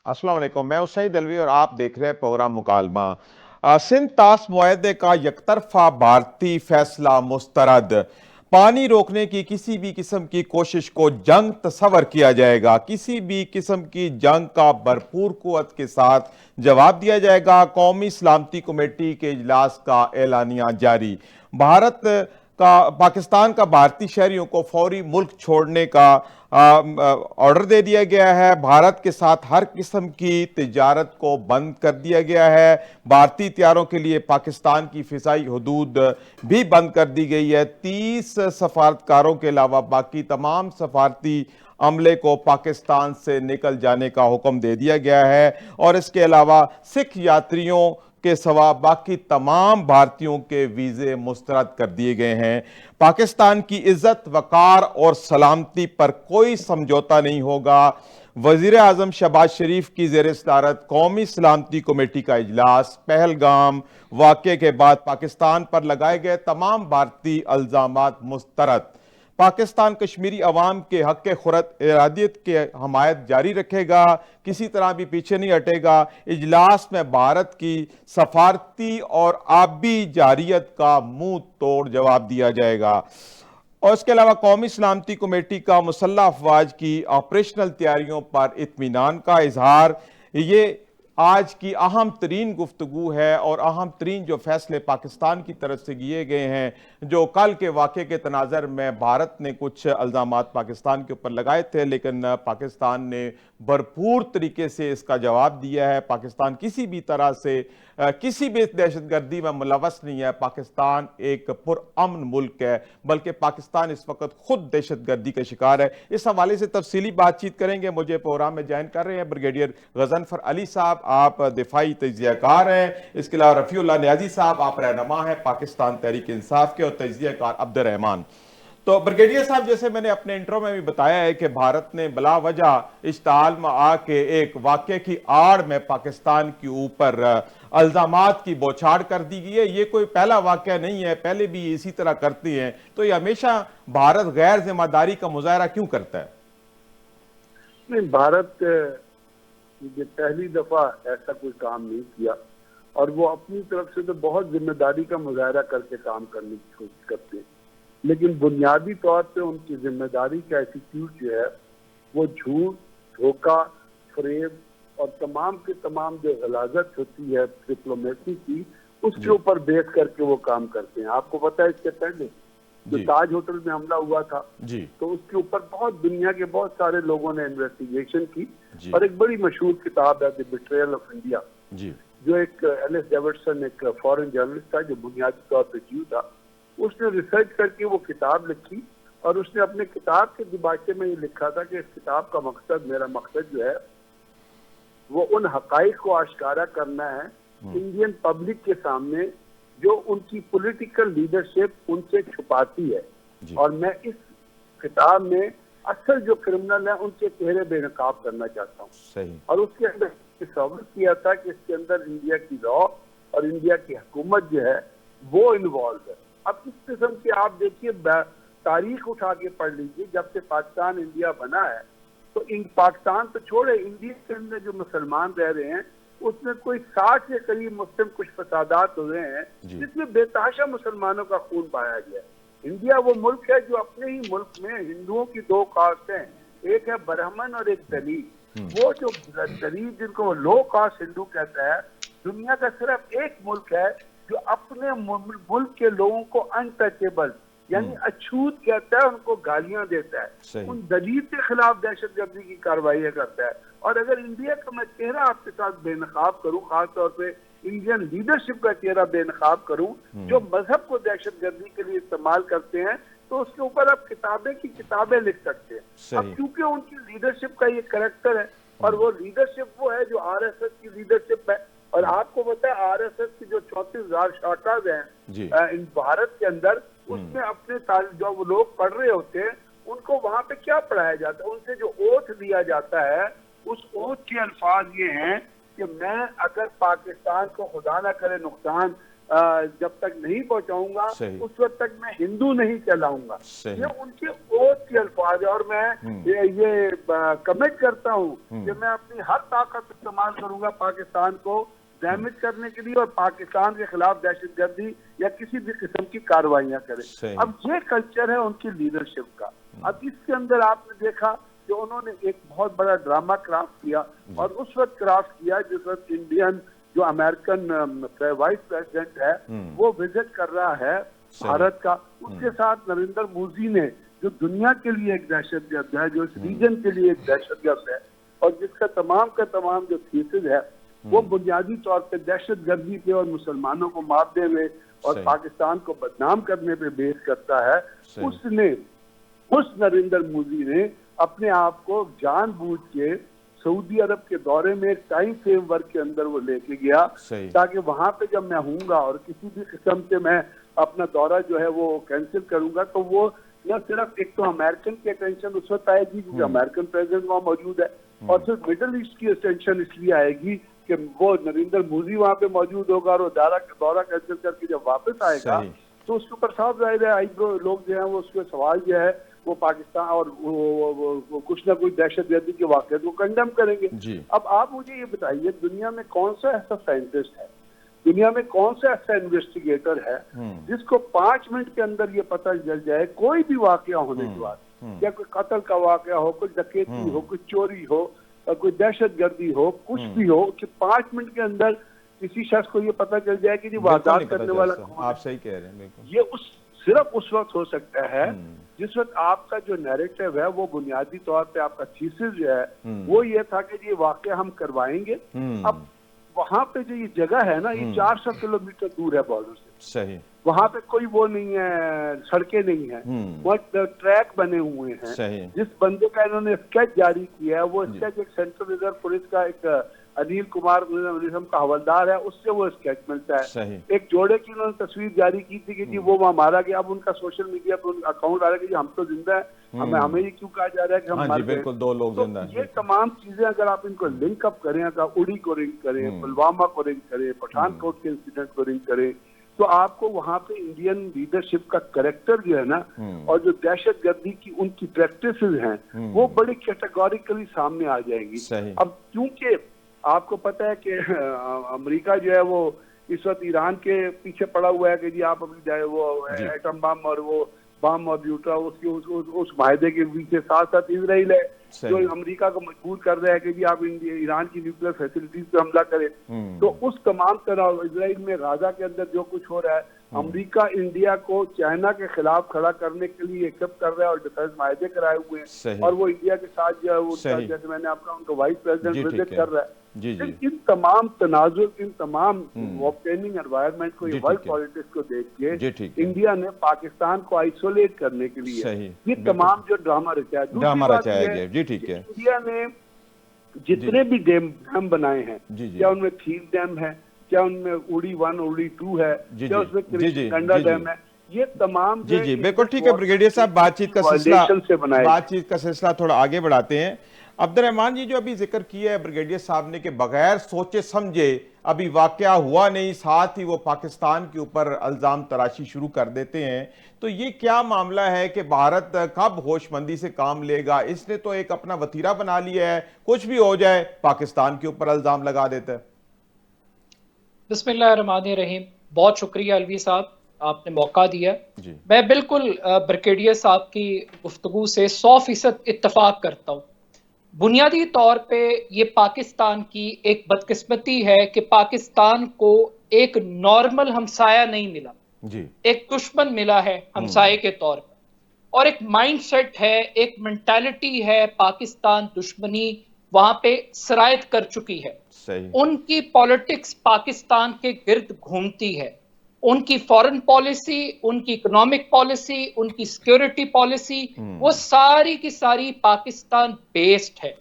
अस्सलाम वालेकुम। मैं उसई दलवी और आप देख रहे हैं प्रोग्राम मुकालमा। सिंध तास मुआहदे का यकतरफा भारतीय फैसला मुस्तरद। पानी रोकने की किसी भी किस्म की कोशिश को जंग तस्वर किया जाएगा। किसी भी किस्म की जंग का भरपूर कुव्वत के साथ जवाब दिया जाएगा। कौमी सलामती कमेटी के इजलास का एलानिया जारी। भारत का पाकिस्तान का भारतीय शहरियों को फौरी मुल्क छोड़ने का ऑर्डर दे दिया गया है। भारत के साथ हर किस्म की तिजारत को बंद कर दिया गया है। भारतीय तैयारों के लिए पाकिस्तान की फिजाई हदूद भी बंद कर दी गई है। 30 सफारतकारों के अलावा बाकी तमाम सफारती अमले को पाकिस्तान से निकल जाने का हुक्म दे दिया गया है और इसके अलावा सिख यात्रियों के सिवा बाकी तमाम भारतीयों के वीजे मुस्तरद कर दिए गए हैं। पाकिस्तान की इज्जत, वकार और सलामती पर कोई समझौता नहीं होगा। वजीर आजम शहबाज शरीफ की जेर सदारत कौमी सलामती कमेटी का इजलास। पहलगाम वाक़े के बाद पाकिस्तान पर लगाए गए तमाम भारतीय अल्जामात मुस्तरद। पाकिस्तान कश्मीरी अवाम के हक खुरद इरादियत के हमायत जारी रखेगा, किसी तरह भी पीछे नहीं हटेगा। इजलास में भारत की सफारती और आबी जारियत का मुंह तोड़ जवाब दिया जाएगा। और इसके अलावा कौमी सलामती कमेटी का मुसल्लह अफवाज की ऑपरेशनल तैयारियों पर इत्मीनान का इजहार। ये आज की अहम तरीन गुफ्तगू है और अहम तरीन जो फैसले पाकिस्तान की तरफ से किए गए हैं, जो कल के वाक़े के तनाज़र में भारत ने कुछ इल्ज़ामात पाकिस्तान के ऊपर लगाए थे, लेकिन पाकिस्तान ने भरपूर तरीके से इसका जवाब दिया है। पाकिस्तान किसी भी तरह से किसी भी दहशतगर्दी में मुलवस नहीं है। पाकिस्तान एक पुरअमन मुल्क है, बल्कि पाकिस्तान इस वक्त खुद दहशतगर्दी का शिकार है। इस हवाले से तफसीली बातचीत करेंगे। मुझे प्रोग्राम में ज्वाइन कर रहे हैं ब्रिगेडियर गजनफर अली साहब, आप दिफाई तजियाकार हैं। इसके अलावा रफ़ीउल्लाह नियाज़ी साहब, आप रहनुमा हैं पाकिस्तान तहरीक इंसाफ के, और तजियाकार अब्दुर्रहमान। तो ब्रिगेडियर साहब, जैसे मैंने अपने इंट्रो में भी बताया है कि भारत ने बिला वजह इश्ताल में आके एक वाक़े की आड़ में पाकिस्तान के ऊपर अल्जामात की बौछार कर दी गई है। ये कोई पहला वाक़या नहीं है, पहले भी इसी तरह करती हैं। तो ये हमेशा भारत गैर जिम्मेदारी का मुजाहरा क्यों करता है? नहीं, भारत ये पहली दफा ऐसा कोई काम नहीं किया और वो अपनी तरफ से तो बहुत जिम्मेदारी का मुजाहरा करके काम करने की कोशिश करते हैं, लेकिन बुनियादी तौर पे उनकी जिम्मेदारी का एटीट्यूड जो है वो झूठ, धोखा, फरेब और तमाम के तमाम जो गलाजत होती है डिप्लोमेसी की, उसके ऊपर बेस करके वो काम करते हैं। आपको पता है इससे पहले जो ताज होटल में हमला हुआ था तो उसके ऊपर बहुत दुनिया के बहुत सारे लोगों ने इन्वेस्टिगेशन की और एक बड़ी मशहूर किताब है द बिट्रेयल ऑफ इंडिया, जो एक एलिस डेविडसन, एक फॉरेन जर्नलिस्ट था जो बुनियादी तौर पर जीव था, उसने रिसर्च करके वो किताब लिखी और उसने अपने किताब के दिबाचे में ये लिखा था कि इस किताब का मकसद, मेरा मकसद जो है वो उन हकाइक को आश्कारा करना है इंडियन पब्लिक के सामने जो उनकी पॉलिटिकल लीडरशिप उनसे छुपाती है, और मैं इस किताब में असल जो क्रिमिनल है उनके चेहरे बेनकाब करना चाहता हूँ। और उसके अंदर सवाल किया था कि इसके अंदर इंडिया की लॉ और इंडिया की हुकूमत जो है वो इन्वॉल्व है। अब इस किस्म की आप देखिए तारीख उठा के पढ़ लीजिए, जब से पाकिस्तान इंडिया बना है तो इन पाकिस्तान तो छोड़े, इंडिया के अंदर जो मुसलमान रह रहे हैं उसमें कोई 60 के करीब मुस्लिम कुछ फसादात हुए हैं जिसमें बेतहाशा मुसलमानों का खून बहाया गया। इंडिया वो मुल्क है जो अपने ही मुल्क में हिंदुओं की दो कास्ट हैं, एक है ब्राह्मण और एक दलित। वो जो दलित जिनको लो कास्ट हिंदू कहता है, दुनिया का सिर्फ एक मुल्क है जो अपने मुल्क के लोगों को अनटचेबल यानी अछूत कहता है, उनको गालियां देता है, उन दलित के खिलाफ दहशतगर्दी की कार्रवाई करता है। और अगर इंडिया का मैं चेहरा आपके साथ बेनकाब करूं, खासतौर पे इंडियन लीडरशिप का चेहरा बेनकाब करूं जो मजहब को दहशतगर्दी के लिए इस्तेमाल करते हैं, तो उसके ऊपर आप किताबें की किताबें लिख सकते हैं। अब क्योंकि उनकी लीडरशिप का ये कैरेक्टर है और वो लीडरशिप वो है जो आरएसएस की लीडरशिप है, और आपको पता है आरएसएस की जो 34,000 शाखाज हैं इन भारत के अंदर, उसमें अपने जो वो लोग पढ़ रहे होते हैं उनको वहां पे क्या पढ़ाया जाता है, उनसे जो ओथ दिया जाता है उस ओथ के अल्फाज ये हैं कि मैं अगर पाकिस्तान को खुदा ना करे नुकसान जब तक नहीं पहुंचाऊंगा सही। उस वक्त तक मैं हिंदू नहीं कहलाऊंगा। सही। ये उनके ओथ के अल्फाज है और मैं ये कमिट करता हूँ कि मैं अपनी हर ताकत इस्तेमाल करूंगा पाकिस्तान को डैमेज करने के लिए और पाकिस्तान के खिलाफ दहशतगर्दी या किसी भी किस्म की कार्रवाइयां करें। अब ये कल्चर है उनकी लीडरशिप का। अब इसके अंदर आपने देखा कि उन्होंने एक बहुत बड़ा ड्रामा क्राफ्ट किया और उस वक्त क्राफ्ट किया जिस वक्त इंडियन जो अमेरिकन वाइस प्रेसिडेंट है वो विजिट कर रहा है भारत का, उसके साथ नरेंद्र मोदी ने जो दुनिया के लिए एक दहशतगर्द है, जो इस रीजन के लिए एक दहशतगर्द है और जिसका तमाम का तमाम जो थीसिस है वो बुनियादी तौर पे दहशतगर्दी पे और मुसलमानों को मारने में और पाकिस्तान को बदनाम करने पे बेस करता है, उसने उस नरेंद्र मोदी ने अपने आप को जानबूझ के सऊदी अरब के दौरे में एक टाइम फ्रेमवर्क के अंदर वो लेके गया ताकि वहां पे जब मैं हूँगा और किसी भी किस्म से मैं अपना दौरा जो है वो कैंसिल करूंगा तो वो न सिर्फ एक तो अमेरिकन की अटेंशन उस वक्त आएगी क्योंकि अमेरिकन प्रेसिडेंट वहाँ मौजूद है और फिर मिडिल ईस्ट की अटेंशन इसलिए आएगी कि वो नरेंद्र मोदी वहाँ पे मौजूद होगा और वो दौरा कैंसिल करके जब वापस आएगा तो उसके ऊपर साफ जाहिर है आईब्रो लोग जो है वो उसके सवाल जो है वो पाकिस्तान और वो कुछ ना कुछ दहशतगर्दी के वाक़े को कंडेम करेंगे। अब आप मुझे ये बताइए दुनिया में कौन सा ऐसा साइंटिस्ट है, दुनिया में कौन सा ऐसा इन्वेस्टिगेटर है जिसको 5 मिनट के अंदर ये पता चल जाए कोई भी वाकया होने के बाद, या कोई कत्ल का वाकया हो, कोई डकैती हो, कोई चोरी हो, कोई दहशतगर्दी हो, कुछ भी हो, कि 5 मिनट के अंदर किसी शख्स को ये पता चल जाए कि वारदात करने वाला कौन है। आप सही कह रहे हैं। ये सिर्फ उस वक्त हो सकता है जिस वक्त आपका जो नैरेटिव है वो बुनियादी तौर पे आपका थीसिस जो है वो ये था कि ये वाकया हम करवाएंगे। अब वहां पे जो ये जगह है ना ये 400 किलोमीटर दूर है बॉर्डर से, सही, वहां पे कोई वो नहीं है, सड़कें नहीं है, वहाँ ट्रैक बने हुए हैं। जिस बंदे का इन्होंने स्केच जारी किया है वो स्केच एक सेंट्रल रिजर्व पुलिस का एक अनिल कुमार निज़म का हवलदार है, उससे वो स्केच मिलता है। एक जोड़े की उन्होंने तस्वीर जारी की थी कि जी वो वहाँ मारा गया। अब उनका सोशल मीडिया पर अकाउंट आ रहा है कि हम तो जिंदा है, हमें ये क्यों कहा जा रहा है कि हम मर गए। बिल्कुल 2 लोग जिंदा हैं। ये तमाम चीजें अगर आप इनको लिंक अप करें, अगर उड़ी को रिंग करें, पुलवामा को रिंग करें, पठानकोट के इंसिडेंट को रिंग करें, तो आपको वहाँ पे इंडियन लीडरशिप का कैरेक्टर जो है ना और जो दहशतगर्दी की उनकी प्रैक्टिसेस हैं वो बड़ी कैटेगोरिकली सामने आ जाएंगी। अब क्योंकि आपको पता है कि अमेरिका जो है वो इस वक्त ईरान के पीछे पड़ा हुआ है कि जी आप अभी जाए वो एटम बम और वो बम और ब्यूटा उसकी उस माहदे के पीछे साथ साथ इजराइल है जो अमेरिका को मजबूर कर रहा है कि जी आप ईरान की न्यूक्लियर फैसिलिटीज पे हमला करें। तो उस तमाम तरह इजराइल में गाजा के अंदर जो कुछ हो रहा है, अमेरिका इंडिया को चाइना के खिलाफ खड़ा करने के लिए एक्सेप्ट कर रहा है और डिफेंस माहदे कराए हुए हैं और वो इंडिया के साथ जो है वो जैसे मैंने आपका उनका वाइस प्रेसिडेंट विजिट कर रहा है। इन तमाम तनाजुर, इन तमाम ऑब्टेनिंग एनवायरनमेंट को, ये वर्ल्ड पॉलिटिक्स को देख के इंडिया ने पाकिस्तान को आइसोलेट करने के लिए ये तमाम जो ड्रामा रचाया गया। इंडिया ने जितने भी डैम बनाए हैं, क्या उनमें खीर डैम है, क्या उनमें उड़ी 1 उड़ी 2 है, क्या उसमें कृष्णगंगा डैम है, ये तमाम जी बिल्कुल ठीक है। ब्रिगेडियर साहब बातचीत का सिलसिला थोड़ा आगे बढ़ाते हैं। अब्दुर्रहमान जी जो अभी जिक्र किया है ब्रिगेडियर साहब ने कि बगैर सोचे समझे अभी वाकया हुआ नहीं, साथ ही वो पाकिस्तान के ऊपर इल्जाम तराशी शुरू कर देते हैं, तो ये क्या मामला है कि भारत कब होशमंदी से काम लेगा? इसने तो एक अपना वतीरा बना लिया है, कुछ भी हो जाए पाकिस्तान के ऊपर इल्जाम लगा देता है। बिस्मिल्लाहिर्रहमानिर्रहीम। बहुत शुक्रिया अलवी साहब, आपने मौका दिया। मैं बिल्कुल ब्रिगेडियर साहब की गुफ्तगू से 100% इत्तफाक करता हूँ। बुनियादी तौर पे ये पाकिस्तान की एक बदकिस्मती है कि पाकिस्तान को एक नॉर्मल हमसाया नहीं मिला, एक दुश्मन मिला है हमसाये के तौर पर, और एक माइंडसेट है, एक मेंटालिटी है, पाकिस्तान दुश्मनी वहां पे सरायत कर चुकी है। उनकी पॉलिटिक्स पाकिस्तान के गिर्द घूमती है, उनकी फॉरेन पॉलिसी, उनकी इकोनॉमिक पॉलिसी, उनकी सिक्योरिटी पॉलिसी, वो सारी की सारी पाकिस्तान बेस्ड है।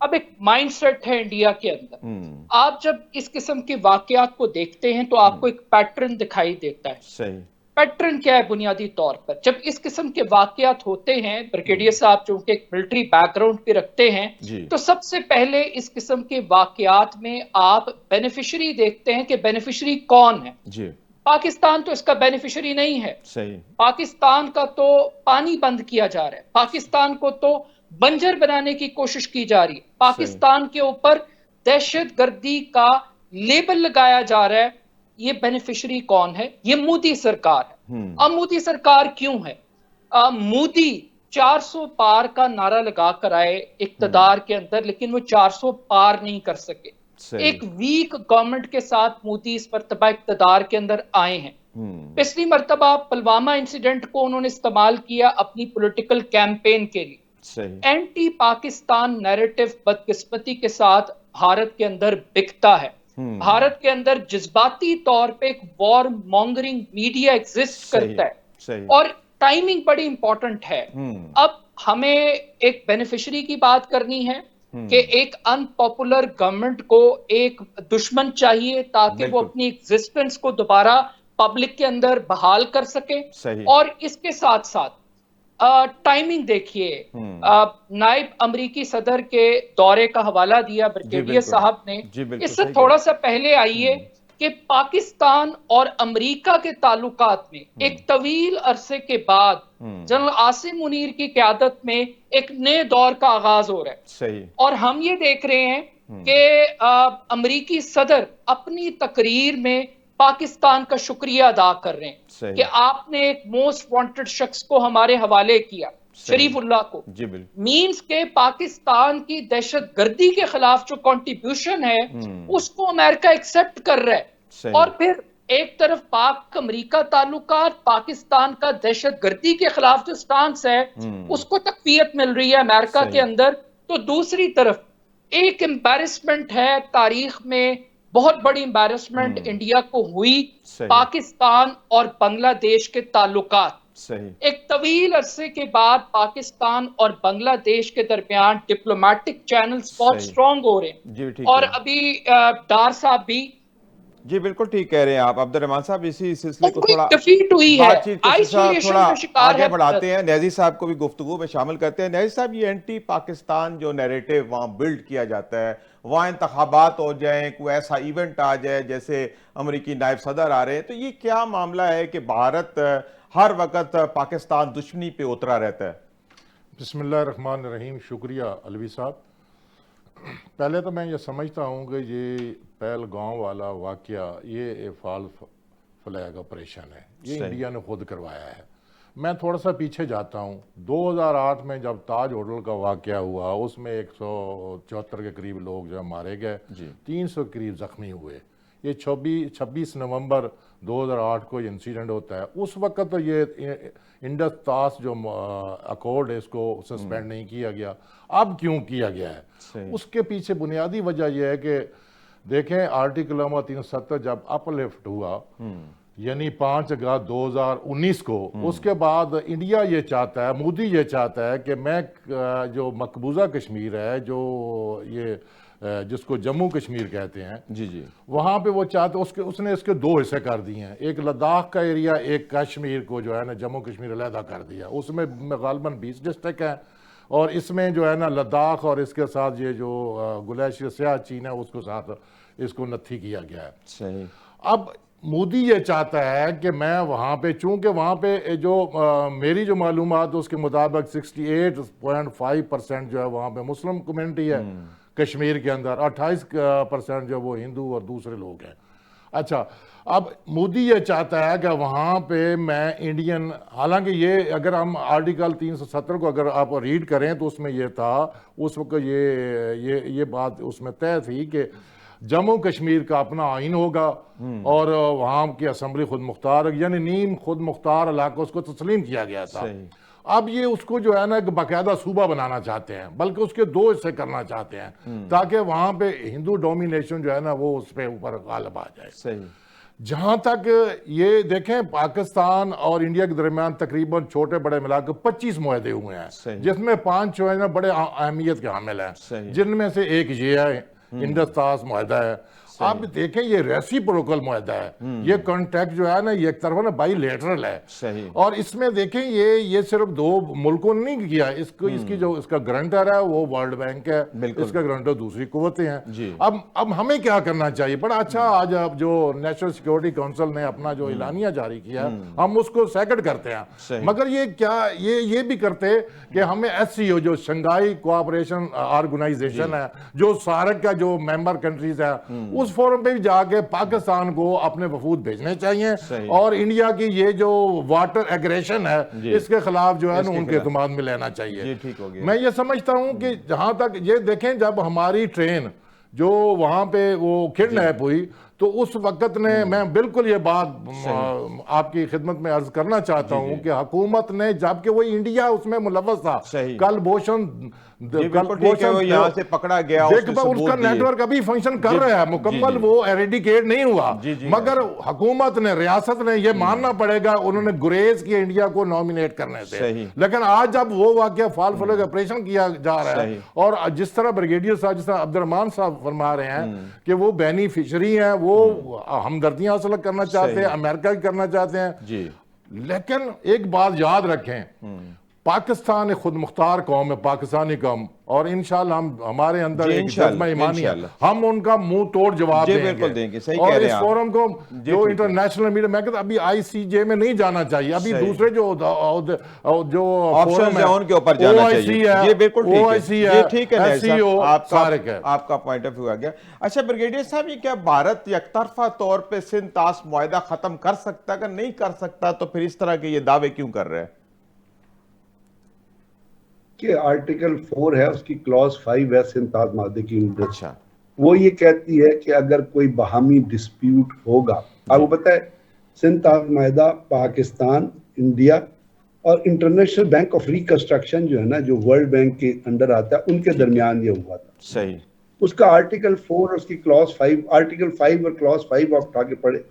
अब एक माइंडसेट है इंडिया के अंदर। आप जब इस किस्म के वाकयात को देखते हैं तो आपको एक पैटर्न दिखाई देता है। पैटर्न क्या है? बुनियादी तौर पर जब इस किस्म के वाकयात होते हैं, ब्रिगेडियर साहब चूंकि एक मिलिट्री बैकग्राउंड पे रखते हैं, तो सबसे पहले इस किस्म के वाकयात में आप बेनिफिशियरी देखते हैं कि बेनिफिशियरी कौन है। पाकिस्तान तो इसका बेनिफिशियरी नहीं है। सही। पाकिस्तान का तो पानी बंद किया जा रहा है, पाकिस्तान को तो बंजर बनाने की कोशिश की जा रही है, पाकिस्तान के ऊपर दहशतगर्दी का लेबल लगाया जा रहा है। ये बेनिफिशियरी कौन है? ये मोदी सरकार है। अब मोदी सरकार क्यों है? मोदी 400 पार का नारा लगा कर आए इक्तदार के अंदर, लेकिन वो 400 पार नहीं कर सके। एक वीक गवर्नमेंट के साथ मोदी इस मर्तबा इक्तदार के अंदर आए हैं। पिछली मर्तबा पुलवामा इंसिडेंट को उन्होंने इस्तेमाल किया अपनी पॉलिटिकल कैंपेन के लिए। एंटी पाकिस्तान नैरेटिव बदकिस्मती के साथ भारत के अंदर बिकता है। भारत के अंदर जज्बाती तौर पे एक वॉर मॉन्गरिंग मीडिया एग्जिस्ट करता है और टाइमिंग बड़ी इंपॉर्टेंट है। अब हमें एक बेनिफिशियरी की बात करनी है कि एक अनपॉपुलर गवर्नमेंट को एक दुश्मन चाहिए ताकि वो अपनी एग्जिस्टेंस को दोबारा पब्लिक के अंदर बहाल कर सके। और इसके साथ साथ टाइमिंग देखिए, नायब अमरीकी सदर के दौरे का हवाला दिया ब्रिगेडियर साहब ने, इससे थोड़ा सा पहले आइए कि पाकिस्तान और अमेरिका के ताल्लुकात में एक तवील अरसे के बाद जनरल आसिम मुनीर की क़यादत में एक नए दौर का आगाज हो रहा है। और हम ये देख रहे हैं कि अमेरिकी सदर अपनी तकरीर में पाकिस्तान का शुक्रिया अदा कर रहे हैं कि आपने एक मोस्ट वांटेड शख्स को हमारे हवाले किया, शरीफुल्लाह को। मीन्स के पाकिस्तान की दहशतगर्दी के खिलाफ जो कंट्रीब्यूशन है उसको अमेरिका एक्सेप्ट कर रहा है। और फिर एक तरफ पाक अमेरिका ताल्लुकात, पाकिस्तान का दहशतगर्दी के खिलाफ जो स्टांस है उसको तकवीयत मिल रही है अमेरिका के अंदर। तो दूसरी तरफ एक एम्बैरेसमेंट है तारीख में, बहुत बड़ी एम्बैरेसमेंट इंडिया को हुई पाकिस्तान और बांग्लादेश के ताल्लुकात। एक तवील अरसे के बाद पाकिस्तान और बांग्लादेश के दरमियान डिप्लोमेटिक चैनल्स बहुत स्ट्रॉन्ग हो रहे हैं। और अभी डार साहब भी जी बिल्कुल ठीक कह रहे हैं आप अब्दुल रहमान साहब। इसी सिलसिले को थोड़ा डिफीट हुई है, आइसोलेशन थोड़ा का शिकार आगे है। बढ़ाते हैं, नजीर साहब को भी गुफ्तगू में शामिल करते हैं। नजीर साहब, ये एंटी पाकिस्तान जो नैरेटिव वहाँ बिल्ड किया जाता है, वहाँ इंतखाबात हो जाए, कोई ऐसा इवेंट आ जाए जैसे अमेरिकी नायब सदर आ रहे हैं, तो ये क्या मामला है कि भारत हर वक्त पाकिस्तान दुश्मनी पे उतरा रहता है? बिस्मिल्लाहिर्रहमानिर्रहीम। शुक्रिया अलवी साहब। पहले तो मैं ये समझता हूँ कि ये पहलगाम वाला वाक़या ये फॉल्स फ्लैग ऑपरेशन है, ये इंडिया ने खुद करवाया है। मैं थोड़ा सा पीछे जाता हूँ। 2008 में जब ताज होटल का वाक़या हुआ, उसमें 174 के करीब लोग जो मारे गए, 300 के करीब ज़ख्मी हुए। ये 26 नवंबर 2008 को ये इंसिडेंट होता है। उस वक्त तो ये इंडस तास जो अकॉर्ड है इसको सस्पेंड नहीं किया गया। अब क्यों किया गया है? उसके पीछे बुनियादी वजह यह है कि देखें, आर्टिकल नंबर 370 जब अपलिफ्ट हुआ, यानी 5 अगस्त 2019 को, उसके बाद इंडिया ये चाहता है, मोदी ये चाहता है कि मैं जो मकबूजा कश्मीर है, जो ये जिसको जम्मू कश्मीर कहते हैं, वहाँ पे वो चाहते, उसने इसके 2 हिस्से कर दिए हैं। एक लद्दाख का एरिया, एक कश्मीर को जो है ना जम्मू कश्मीर अलहदा कर दिया। उसमें गालबन 20 डिस्ट्रिक्ट हैं और इसमें जो है ना लद्दाख और इसके साथ ये जो ग्लेशियर सियाचिन है उसको साथ इसको नत्थी किया गया है। सही। अब मोदी ये चाहता है कि मैं वहाँ पे, चूंकि वहाँ पे जो मेरी जो मालूमात उसके मुताबिक 68.5% जो है वहाँ पे मुस्लिम कम्युनिटी है कश्मीर के अंदर, 28% जो वो हिंदू और दूसरे लोग हैं। अच्छा, अब मोदी ये चाहता है कि वहाँ पे मैं इंडियन, हालांकि ये अगर हम आर्टिकल 370 को अगर आप रीड करें तो उसमें ये था, उस वक्त ये बात उसमें तय थी कि जम्मू कश्मीर का अपना आइन होगा और वहाँ की असम्बली खुद मुख्तार, यानी नीम खुद मुख्तार इलाका उसको तस्लीम किया गया था। अब ये उसको जो है ना एक बाकायदा सूबा बनाना चाहते हैं, बल्कि उसके 2 हिस्से करना चाहते हैं ताकि वहाँ पे हिंदू डोमिनेशन जो है ना वो उस पर ऊपर गालिब आ जाए। जहाँ तक ये देखें, पाकिस्तान और इंडिया के दरमियान तकरीबन छोटे बड़े मिलाकर 25 मुआहदे हुए हैं, जिसमें 5 जो है ना बड़े अहमियत के हामिल हैं, जिनमें से एक ये है इंडस तास मुआहदा है। आप देखें ये रेसिप्रोकल मुआहदा है, ये कॉन्ट्रैक्ट जो है ना ये एक तरफ ना बाईलेटरल है। सही। और इसमें देखें ये सिर्फ दो मुल्कों ने नहीं किया, इसको इसकी जो इसका ग्रंटर है वो वर्ल्ड बैंक है, इसका ग्रंटर दूसरी कुव्वतें हैं। अब हमें क्या करना चाहिए? बड़ा अच्छा आज अब जो नेशनल सिक्योरिटी काउंसिल ने अपना जो एलानिया जारी किया हम उसको सेकंड करते हैं, मगर ये क्या ये भी करते कि हमें SCO जो शंघाई कोऑपरेशन ऑर्गेनाइजेशन है, जो सार्क का जो मेंबर कंट्रीज है, उस फोरम पे भी जाके पाकिस्तान को अपने वफूद भेजने चाहिए और इंडिया की ये जो वाटर एग्रेशन है इसके खिलाफ जो है ना उनके इत्मीनान में लेना चाहिए। मैं ये समझता हूं कि जहां तक ये देखें, जब हमारी ट्रेन जो वहां पे वो किडनैप हुई तो उस वक्त ने मैं बिल्कुल ये बात आपकी खिदमत में अर्ज करना चाहता हूं कि हुकूमत ने, जबकि वो इंडिया उसमें मुलव्वस था, कल भूषण यहाँ से पकड़ा गया, उसका नेटवर्क अभी फंक्शन कर रहा है मुकम्मल, वो एरेडिकेट नहीं हुआ, मगर हुकूमत ने, रियासत ने ये मानना पड़ेगा उन्होंने गुरेज किया इंडिया को नॉमिनेट करने से। लेकिन आज जब वो वाकया फाल फ्लैग ऑपरेशन किया जा रहा है और जिस तरह ब्रिगेडियर साहब, जिस तरह अब्दुर्रहमान साहब फरमा रहे हैं कि वो बेनिफिशरी हैं, वो हमदर्दियां हासिल करना चाहते हैं, अमेरिका की करना चाहते हैं, लेकिन एक बात याद रखें, पाकिस्तान एक खुद मुख्तार कौम है, पाकिस्तानी कौम, और इंशाल्लाह हम हमारे अंदर एक जज्बा ईमानी है, हम उनका मुंह तोड़ जवाब देंगे। सही और इस फोरम को जो इंटरनेशनल मीडिया, मैं कहता अभी ICJ में नहीं जाना चाहिए, अभी दूसरे जो ऑप्शंस हैं उनके ऊपर जाना चाहिए। ये बिल्कुल ठीक है, SCO आपका पॉइंट ऑफ व्यू आ गया। अच्छा ब्रिगेडियर साहब, ये क्या भारत एकतरफा तौर पे सिंध तास मुआहदा खत्म कर सकता है? अगर नहीं कर सकता तो फिर इस तरह के ये दावे क्यों कर रहे हैं? कि आर्टिकल 4 है, उसकी क्लॉज 5 है सिंध ताज माहदे की। अच्छा, वो ये कहती है कि अगर कोई बाहमी डिस्प्यूट होगा, आपको पता है सिंध ताज माहदा पाकिस्तान, इंडिया और इंटरनेशनल बैंक ऑफ रिकंस्ट्रक्शन जो है ना, जो वर्ल्ड बैंक के अंडर आता है, उनके दरमियान ये हुआ था। सही। उसका आर्टिकल 4 और उसकी क्लॉज 5, आर्टिकल 5 और क्लॉज 5 आप उठा के पढ़े,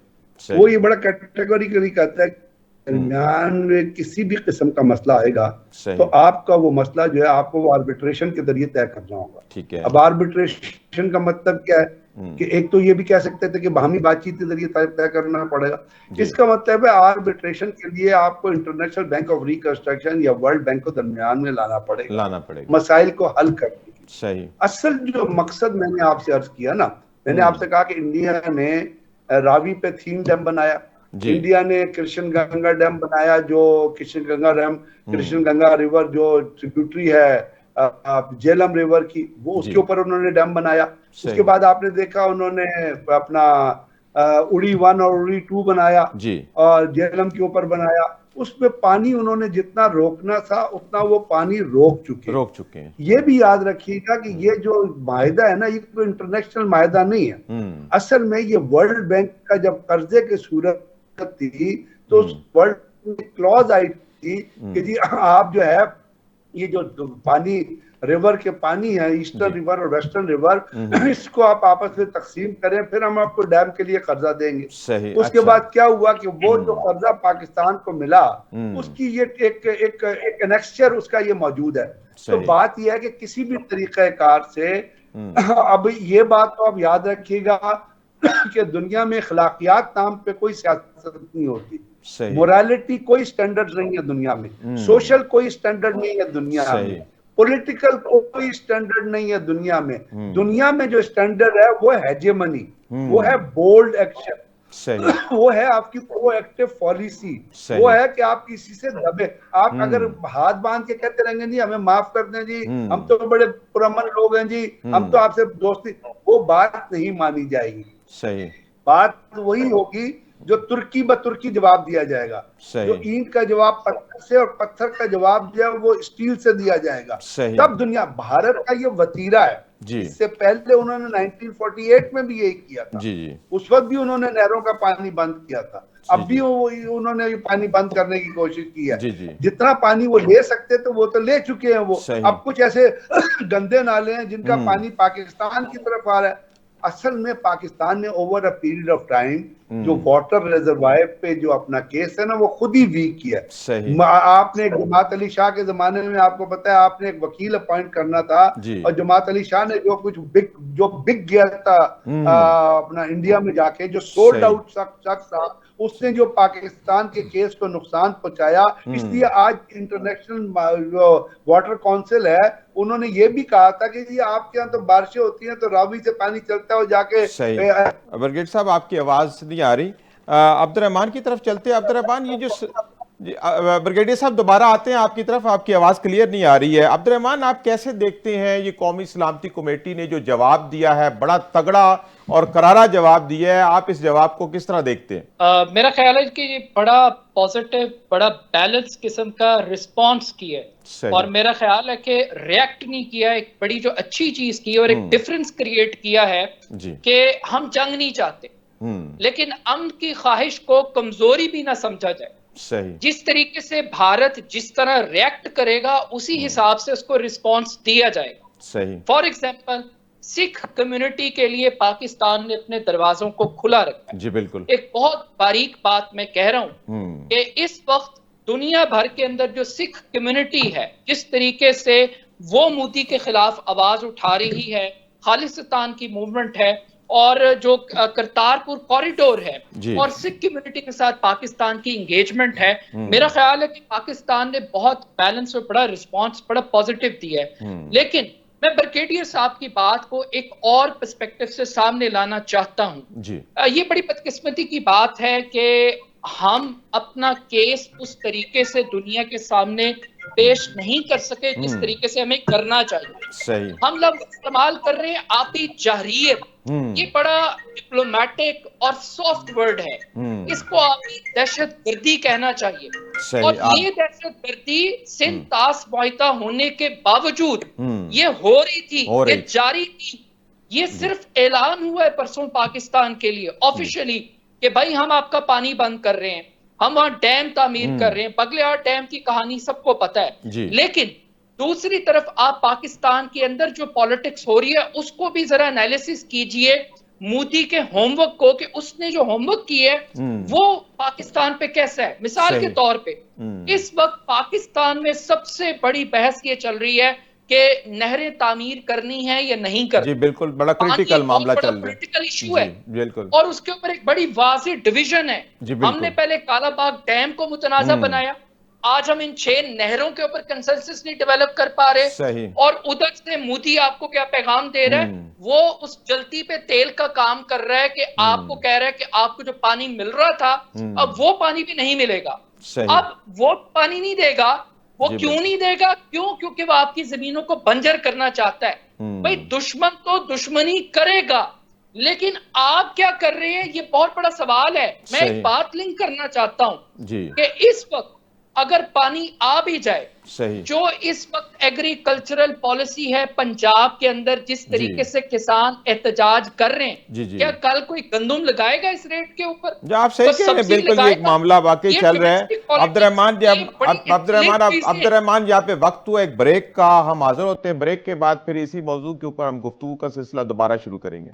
वो ये बड़ा कैटेगोरिकली कहता है दरमियान में किसी भी किस्म का मसला आएगा तो आपका वो मसला जो है आपको वो आर्बिट्रेशन के जरिए तय करना होगा। ठीक है। अब आर्बिट्रेशन का मतलब क्या है कि एक तो ये भी कह सकते थे कि बाहमी बातचीत के जरिए तय करना पड़ेगा, इसका मतलब है आर्बिट्रेशन के लिए आपको इंटरनेशनल बैंक ऑफ रिकंस्ट्रक्शन या वर्ल्ड बैंक को दरमियान में लाना पड़ेगा मसाइल को हल करने के। सही। असल जो मकसद मैंने आपसे अर्ज किया ना, मैंने आपसे कहा कि इंडिया ने रावी पे थीम डैम बनाया, इंडिया ने कृष्ण गंगा डैम बनाया, जो कृष्ण गंगा रिवर जो ट्रिब्यूटरी है झेलम रिवर की, वो उसके ऊपर उन्होंने डैम बनाया। उसके बाद आपने देखा उन्होंने अपना उड़ी 1 और उड़ी 2 बनाया और झेलम के ऊपर बनाया। उसमें पानी उन्होंने जितना रोकना था उतना वो पानी रोक चुके हैं। ये भी याद रखिएगा कि ये जो माहिदा है ना, ये कोई इंटरनेशनल माहिदा नहीं है। असल में ये वर्ल्ड बैंक का जब कर्जे की सूरत थी तो उस वर्ल्ड क्लॉज आई थी कि जी आप जो है ये जो पानी रिवर के पानी है, ईस्टर्न रिवर और वेस्टर्न रिवर, इसको आप आपस में तकसीम करें, फिर हम आपको डैम के लिए कर्जा देंगे। उसके बाद क्या हुआ कि वो जो कर्जा पाकिस्तान को मिला उसकी ये एक एनेक्सचर उसका ये मौजूद है। तो बात यह है कि किसी भी तरीक़ेकार से अब ये बात तो आप याद रखिएगा कि दुनिया में अखलाकियात नाम पे कोई सियासत नहीं होती, मोरालिटी कोई स्टैंडर्ड नहीं है दुनिया में, सोशल कोई स्टैंडर्ड नहीं है दुनिया में, पॉलिटिकल कोई स्टैंडर्ड नहीं है दुनिया में। दुनिया में जो स्टैंडर्ड है वो है हेजेमनी, वो है बोल्ड एक्शन, वो है आपकी प्रोएक्टिव पॉलिसी, वो है कि आप किसी से दबे, आप अगर हाथ बांध के कहते रहेंगे जी हमें माफ कर दें जी, हम तो बड़े पुरअमन लोग हैं जी, हम तो आपसे दोस्ती, वो बात नहीं मानी जाएगी। सही बात वही होगी जो तुर्की ब तुर्की जवाब दिया जाएगा, जो ईंट का जवाब पत्थर से और पत्थर का जवाब जो है वो स्टील से दिया जाएगा। तब दुनिया, भारत का ये वतीरा है। इससे पहले उन्होंने 1948 में भी यही किया था, उस वक्त भी उन्होंने नहरों का पानी बंद किया था, अब भी उन्होंने ये पानी बंद करने की कोशिश की है। जितना पानी वो ले सकते थे वो तो ले चुके हैं वो, अब कुछ ऐसे गंदे नाले हैं जिनका पानी पाकिस्तान की तरफ आ रहा है। असल में पाकिस्तान ने over a period of time जो वाटर रिजर्वायर पे जो अपना केस है ना वो खुद ही वीक किया है। सही। आपने जमात अली शाह के जमाने में आपको पता है आपने एक वकील अपॉइंट करना था और जमात अली शाह ने जो कुछ बिक गया था अपना इंडिया में जाके जो सोल्ड आउट शख्स था उसने जो पाकिस्तान के केस को नुकसान पहुंचाया, इसलिए आज इंटरनेशनल वाटर काउंसिल है उन्होंने ये भी कहा था कि जी आपके यहाँ तो बारिशें होती हैं तो रावी से पानी चलता है और जाके। ब्रिगेडियर साहब आपकी आवाज नहीं आ रही, अब्दुर्रहमान की तरफ चलते हैं। अब्दुर्रहमान ये जो ब्रिगेडियर साहब दोबारा आते हैं आपकी तरफ, आपकी आवाज क्लियर नहीं आ रही है। अब्दुर्रहमान आप कैसे देखते हैं ये कौमी सलामती कमेटी ने जो जवाब दिया है, बड़ा तगड़ा और करारा जवाब दिया है, आप इस जवाब को किस तरह देखते हैं? मेरा ख्याल है कि ये बड़ा पॉजिटिव, बड़ा बैलेंस किस्म का रिस्पॉन्स किया है और मेरा ख्याल है कि रिएक्ट नहीं किया, एक बड़ी जो अच्छी चीज की और एक डिफरेंस क्रिएट किया है कि हम जंग नहीं चाहते लेकिन अमन की ख्वाहिश को कमजोरी भी ना समझा जाए। सही। जिस तरीके से भारत जिस तरह रिएक्ट करेगा उसी हिसाब से उसको रिस्पॉन्स दिया जाएगा। सही। फॉर एग्जाम्पल सिख कम्युनिटी के लिए पाकिस्तान ने अपने दरवाजों को खुला रखा है। जी बिल्कुल। एक बहुत बारीक बात मैं कह रहा हूं कि इस वक्त दुनिया भर के अंदर जो सिख कम्युनिटी है जिस तरीके से वो मोदी के खिलाफ आवाज उठा रही है, खालिस्तान की मूवमेंट है और जो करतारपुर कॉरिडोर है और सिख कम्युनिटी के साथ पाकिस्तान की एंगेजमेंट है, मेरा ख्याल है कि पाकिस्तान ने बहुत बैलेंस और बड़ा रिस्पांस, बड़ा पॉजिटिव दिया है। लेकिन मैं ब्रिगेडियर साहब की बात को एक और पर्सपेक्टिव से सामने लाना चाहता हूं जी। ये बड़ी बदकिस्मती की बात है कि हम अपना केस उस तरीके से दुनिया के सामने पेश नहीं कर सके जिस तरीके से हमें करना चाहिए। सही। हम लोग इस्तेमाल कर रहे हैं आपी जाहिरियत, ये बड़ा डिप्लोमेटिक और सॉफ्ट वर्ड है, इसको आपकी दहशतगर्दी कहना चाहिए। और ये दहशतगर्दी सिंध तास मुआहिदा होने के बावजूद ये हो रही थी, ये जारी थी। ये सिर्फ ऐलान हुआ है परसों पाकिस्तान के लिए ऑफिशियली कि भाई हम आपका पानी बंद कर रहे हैं, हम वहां डैम तामीर कर रहे हैं। बगलियार डैम की कहानी सबको पता है। लेकिन दूसरी तरफ आप पाकिस्तान के अंदर जो पॉलिटिक्स हो रही है उसको भी जरा एनालिसिस कीजिए मोदी के होमवर्क को, कि उसने जो होमवर्क किया है वो पाकिस्तान पे कैसा है। मिसाल के तौर पे इस वक्त पाकिस्तान में सबसे बड़ी बहस ये चल रही है कि नहरें तामीर करनी है या नहीं करनी। जी बिल्कुल, बड़ा क्रिटिकल मामला चल रहा है, क्रिटिकल इशू है बिल्कुल। और उसके ऊपर एक बड़ी वाज़ेह डिवीजन है। हमने पहले कालाबाग डैम को मुतनाज़ा बनाया, आज हम इन 6 नहरों के ऊपर कंसेंसस नहीं डेवलप कर पा रहे। और उधर से मोदी आपको क्या पैगाम दे रहा है, वो उस जलती पे तेल का काम कर रहा है कि आपको कह रहा है कि आपको जो पानी मिल रहा था अब वो पानी भी नहीं मिलेगा। अब वो पानी नहीं देगा, वो क्यों नहीं देगा? क्योंकि वो आपकी जमीनों को बंजर करना चाहता है। भाई दुश्मन तो दुश्मनी करेगा, लेकिन आप क्या कर रहे हैं ये बहुत बड़ा सवाल है। मैं एक बात लिंक करना चाहता हूं कि इस वक्त अगर पानी आ भी जाए, जो इस वक्त एग्रीकल्चरल पॉलिसी है पंजाब के अंदर, जिस तरीके से किसान एहतजाज कर रहे हैं, क्या कल कोई गंदुम लगाएगा इस रेट के ऊपर? जो आप सही कह रहे हैं, बिल्कुल ये एक मामला वाकई चल रहा है। अब्दुर्रहमान यहाँ पे वक्त हुआ एक ब्रेक का, हम हाजिर होते हैं। ब्रेक के बाद फिर इसी मौजू के ऊपर हम गुफ्तगू का सिलसिला दोबारा शुरू करेंगे।